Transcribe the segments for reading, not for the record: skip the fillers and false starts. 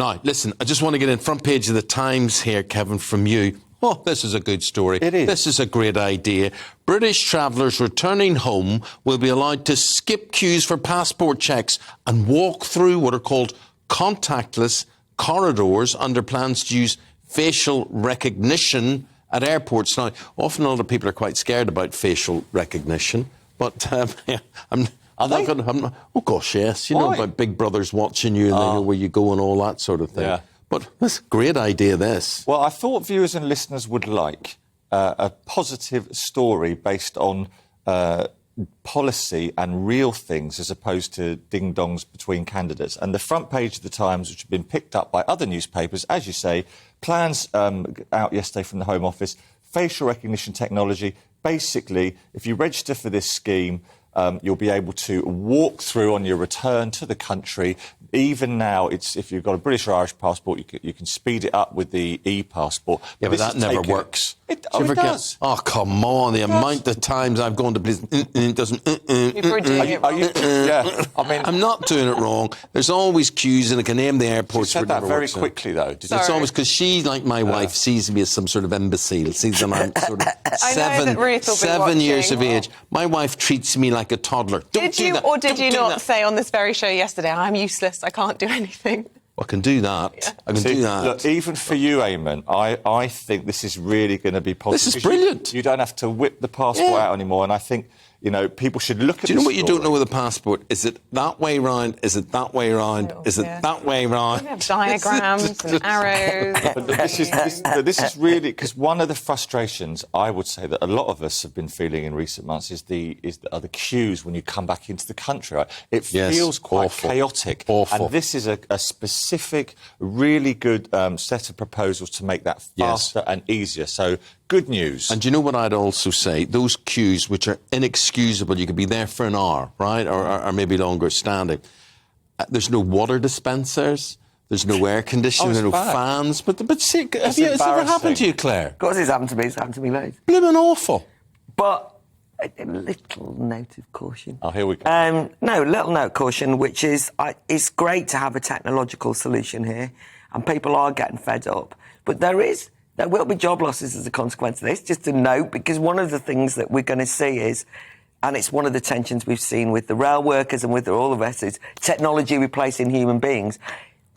Now, listen, I just want to get in front page of the Times here, Kevin, from you. Oh, this is a good story. It is. This is a great idea. British travellers returning home will be allowed to skip queues for passport checks and walk through what are called contactless corridors under plans to use facial recognition at airports. Now, often a lot of people are quite scared about facial recognition, but I'm not going to... Oh, gosh, yes. You know about big brothers watching you and they know where you go and all that sort of thing. Yeah. But that's a great idea, this. Well, I thought viewers and listeners would like a positive story based on policy and real things as opposed to ding-dongs between candidates. And the front page of the Times, which have been picked up by other newspapers, as you say, plans out yesterday from the Home Office, facial recognition technology. Basically, if you register for this scheme, you'll be able to walk through on your return to the country. Even now, if you've got a British or Irish passport, you can speed it up with the e-passport. Yeah, but that never works. It does. Oh, come on. The amount of times I've gone to places, it doesn't... Yeah, I mean... I'm not doing it wrong. There's always queues, and I can name the airports. You said that very quickly, though. It's always because she, like my wife, sees me as some sort of imbecile. Sees that I'm sort of 7 years of age. My wife treats me like a toddler. Did you or did you not say on this very show yesterday, I'm useless, I can't do anything? I can do that. Yeah. I can do that. Look, even for you, Eamon, I think this is really going to be positive. This is brilliant. You don't have to whip the passport out anymore, and I think, you know, people should look at. Do you know what you don't know with a passport? Is it that way round? Is it that way round? Is it that way round? Have diagrams and arrows. But this is really, because one of the frustrations I would say that a lot of us have been feeling in recent months are the queues when you come back into the country. Right? It feels quite chaotic. Awful. And this is a specific, really good set of proposals to make that faster and easier. So. Good news. And do you know what I'd also say? Those queues, which are inexcusable, you could be there for an hour, right, or maybe longer standing. There's no water dispensers. There's no air conditioning. There's no fans. But see, has it ever happened to you, Claire? Of course it's happened to me. It's happened to me loads. Blimmin' awful. But a little note of caution. Oh, here we go. No, little note of caution, which is it's great to have a technological solution here, and people are getting fed up. But there will be job losses as a consequence of this, just to note, because one of the things that we're going to see is, and it's one of the tensions we've seen with the rail workers and with all the rest, is technology replacing human beings.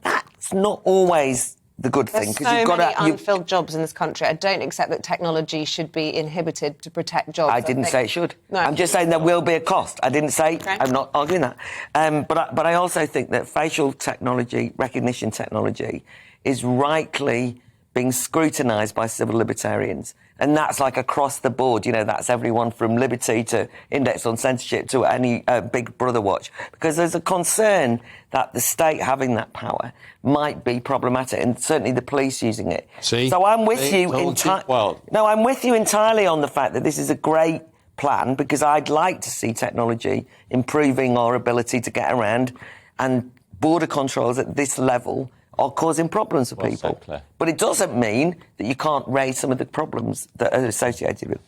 That's not always the good thing. There's so many unfilled jobs in this country. I don't accept that technology should be inhibited to protect jobs. I didn't say it should. No. I'm just saying there will be a cost. I didn't say... Okay. I'm not arguing that. But I also think that facial technology, recognition technology, is rightly being scrutinised by civil libertarians. And that's like across the board, you know, that's everyone from Liberty to Index on Censorship to any Big Brother watch. Because there's a concern that the state having that power might be problematic, and certainly the police using it. See? So I'm with you I'm with you entirely on the fact that this is a great plan, because I'd like to see technology improving our ability to get around, and border controls at this level are causing problems for people. But it doesn't mean that you can't raise some of the problems that are associated with it.